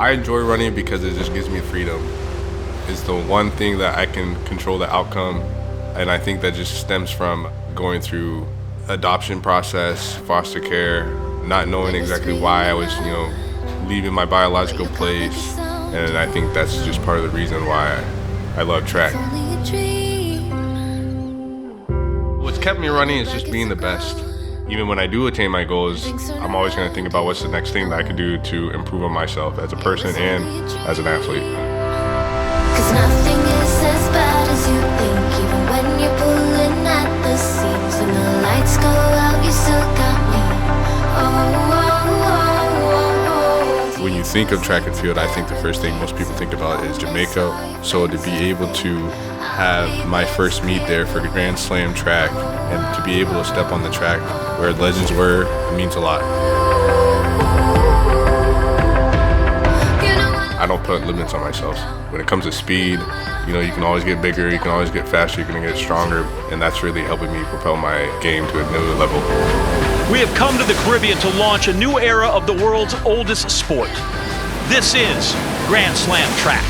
I enjoy running because it just gives me freedom. It's the one thing that I can control the outcome, and I think that just stems from going through adoption process, foster care, not knowing exactly why I was, leaving my biological place, and I think that's just part of the reason why I love track. What's kept me running is just being the best. Even when I do attain my goals, I'm always going to think about what's the next thing that I can do to improve on myself as a person and as an athlete. 'Cause nothing is as bad as you think, even when you're pulling at the seams. When the lights go out, you still got me. When you think of track and field, I think the first thing most people think about is Jamaica. So to be able to have my first meet there for Grand Slam track and to be able to step on the track where legends were, it means a lot. I don't put limits on myself. When it comes to speed, you can always get bigger, you can always get faster, you can get stronger, and that's really helping me propel my game to a new level. We have come to the Caribbean to launch a new era of the world's oldest sport. This is Grand Slam track.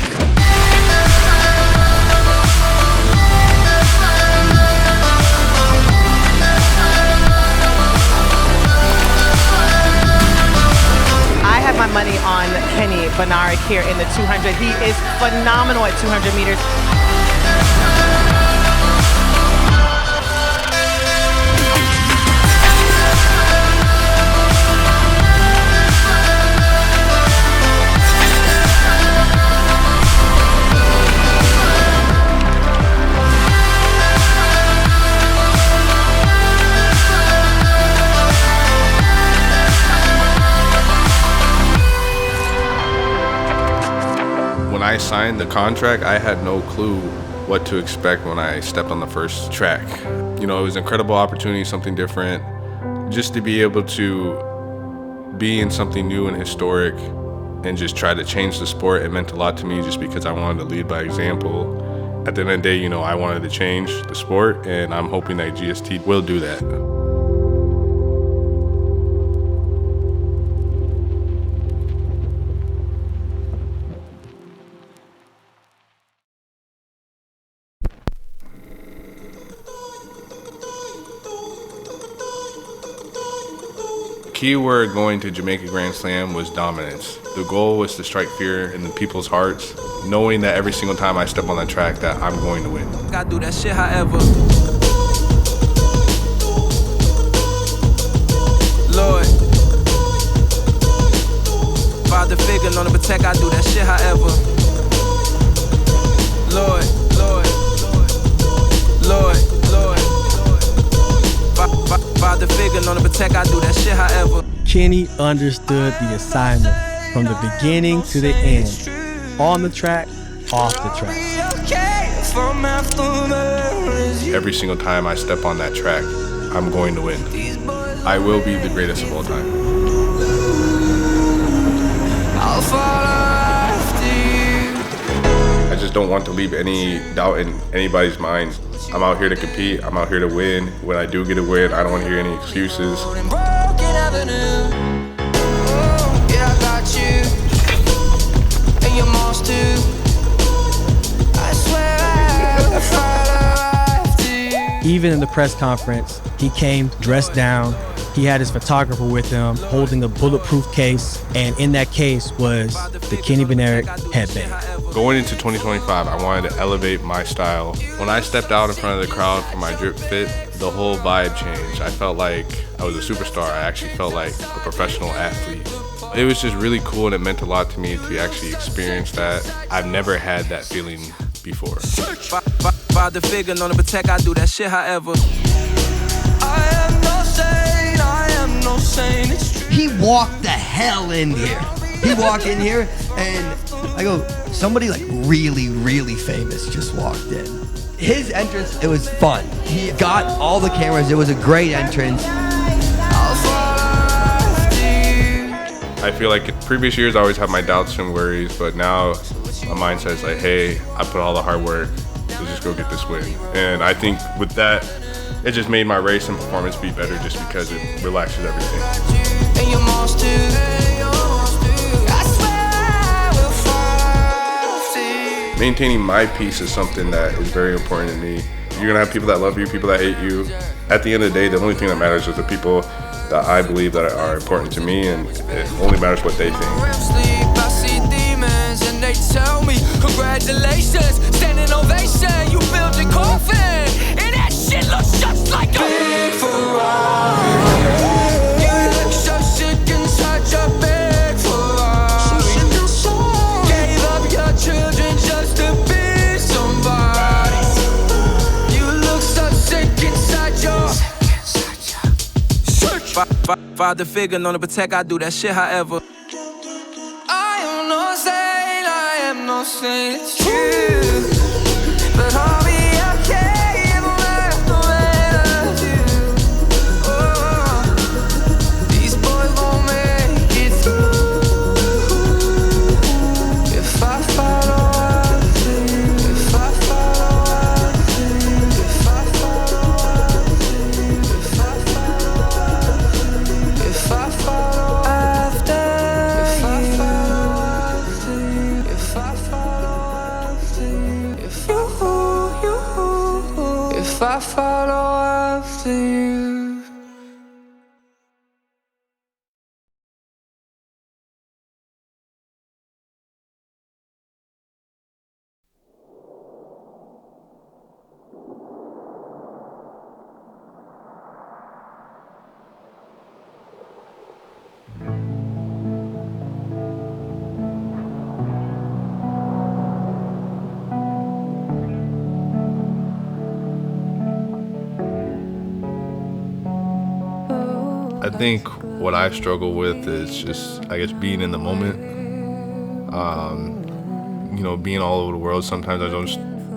I have my money on Bednarek here in the 200. He is phenomenal at 200 meters. When I signed the contract, I had no clue what to expect when I stepped on the first track. It was an incredible opportunity, something different. Just to be able to be in something new and historic and just try to change the sport, it meant a lot to me just because I wanted to lead by example. At the end of the day, I wanted to change the sport, and I'm hoping that GST will do that. Key word going to Jamaica Grand Slam was dominance. The goal was to strike fear in the people's hearts, knowing that every single time I step on that track that I'm going to win. Gotta do that shit however. Lord, Father figure, known to protect, I do that shit however. Lord, Father figure, known to protect, I do that shit however. Kenny understood the assignment from the beginning to the end. On the track, off the track. Every single time I step on that track, I'm going to win. I will be the greatest of all time. I just don't want to leave any doubt in anybody's mind. I'm out here to compete, I'm out here to win. When I do get a win, I don't want to hear any excuses. Even in the press conference, he came dressed down. He had his photographer with him, holding a bulletproof case, and in that case was the Kenny Bednarek headband. Going into 2025, I wanted to elevate my style. When I stepped out in front of the crowd for my drip fit, the whole vibe changed. I felt like I was a superstar. I actually felt like a professional athlete. It was just really cool, and it meant a lot to me to actually experience that. I've never had that feeling before. Father figure, known to protect, I do that shit however. He walked the hell in here. He walked in here and I go, somebody like really, really famous just walked in. His entrance, it was fun. He got all the cameras. It was a great entrance. I feel like in previous years I always had my doubts and worries, but now my mindset is like, hey, I put all the hard work. Let's just go get this win. And I think with that, it just made my race and performance be better just because it relaxes everything. maintaining my peace is something that is very important to me. You're gonna have people that love you, people that hate you. At the end of the day, the only thing that matters is the people that I believe that are important to me, and it only matters what they think. I see demons and they tell me, congratulations, standing ovation, you built a coffin, and that shit looks just like a big Ferrari. You look so sick inside your big Ferrari. Gave up your children just to be somebody. You look so sick inside your father figure, known to protect, I do that shit however. I am no saint, I am no saint, it's true. But I'll be okay if I have to wait you. Oh, these boys won't make it through. If I follow up, if I follow up, if I follow up, if I follow up, if I follow after you, if I follow after you, if I follow after you. I think what I struggle with is just, I guess, being in the moment. Being all over the world, sometimes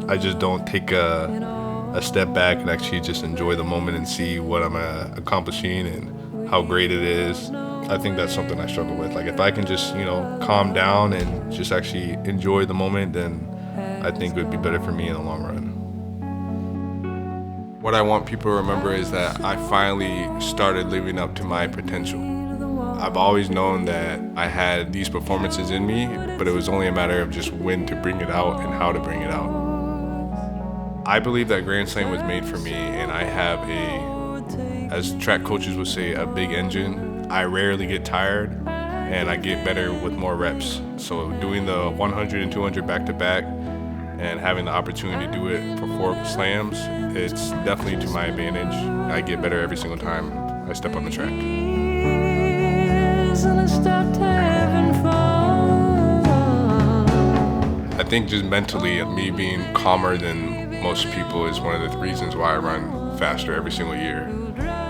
I just don't take a step back and actually just enjoy the moment and see what I'm accomplishing and how great it is. I think that's something I struggle with. Like, if I can just, calm down and just actually enjoy the moment, then I think it would be better for me in the long run. What I want people to remember is that I finally started living up to my potential. I've always known that I had these performances in me, but it was only a matter of just when to bring it out and how to bring it out. I believe that Grand Slam was made for me, and I have as track coaches would say, a big engine. I rarely get tired, and I get better with more reps. So doing the 100 and 200 back-to-back, and having the opportunity to do it for 4 slams, it's definitely to my advantage. I get better every single time I step on the track. I think just mentally, me being calmer than most people is one of the reasons why I run faster every single year,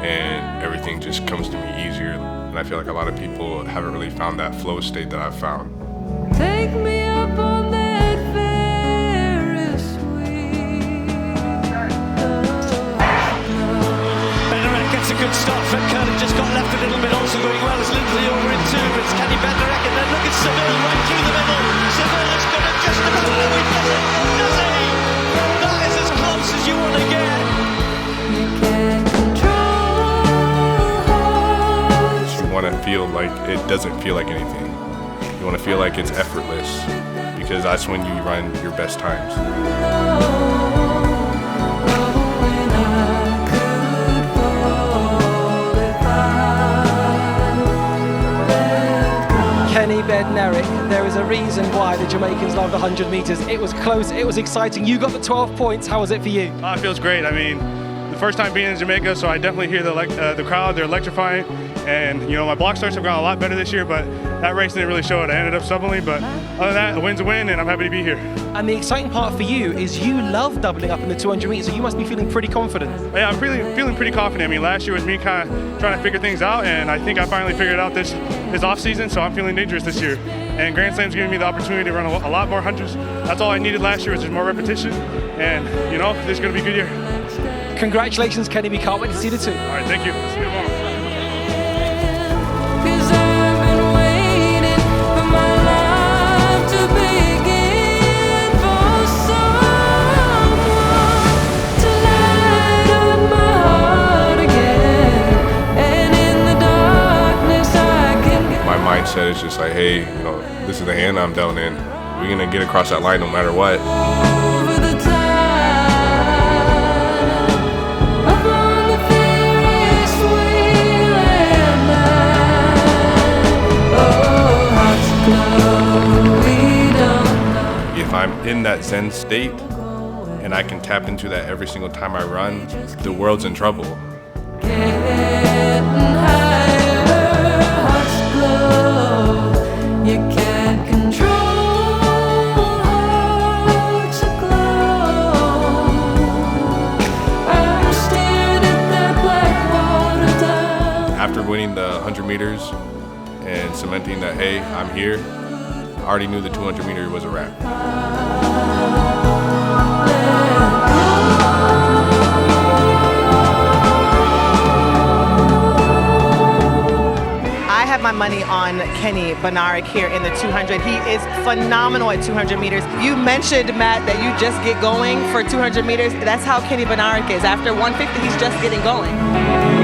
and everything just comes to me easier. And I feel like a lot of people haven't really found that flow state that I've found. Take me up on that Ferris Bednarek gets a good start for Curly, just got left a little bit, also going well as Lindley over in 2. It's Kenny Bednarek, and then look at Seville right through the middle. Seville is going to just about does he? That is as close as you want to get. You want to feel like it doesn't feel like anything. You want to feel like it's effortless, because that's when you run your best times. Kenny Bednarek, there is a reason why the Jamaicans love the 100 meters. It was close, it was exciting. You got the 12 points. How was it for you? It feels great. I mean, the first time being in Jamaica, so I definitely hear the crowd. They're electrifying, and my block starts have gone a lot better this year, but that race didn't really show it. I ended up suddenly, but other than that, a win's a win, and I'm happy to be here. And the exciting part for you is you love doubling up in the 200 meters, so you must be feeling pretty confident. Yeah, I'm feeling pretty confident. I mean, last year was me kind of trying to figure things out, and I think I finally figured it out this off season, so I'm feeling dangerous this year. And Grand Slam's giving me the opportunity to run a lot more hundreds. That's all I needed last year, was just more repetition, and this is going to be a good year. Congratulations, Kenny. We can't wait to see the 2. All right, thank you. See you tomorrow. My mindset is just like, hey, this is the hand I'm dealt in. We're going to get across that line no matter what. If I'm in that Zen state and I can tap into that every single time I run, the world's in trouble. After winning the 100 meters and cementing that, hey, I'm here, I already knew the 200 meter was a wrap. I have my money on Kenny Bednarek here in the 200. He is phenomenal at 200 meters. You mentioned, Matt, that you just get going for 200 meters. That's how Kenny Bednarek is. After 150, he's just getting going.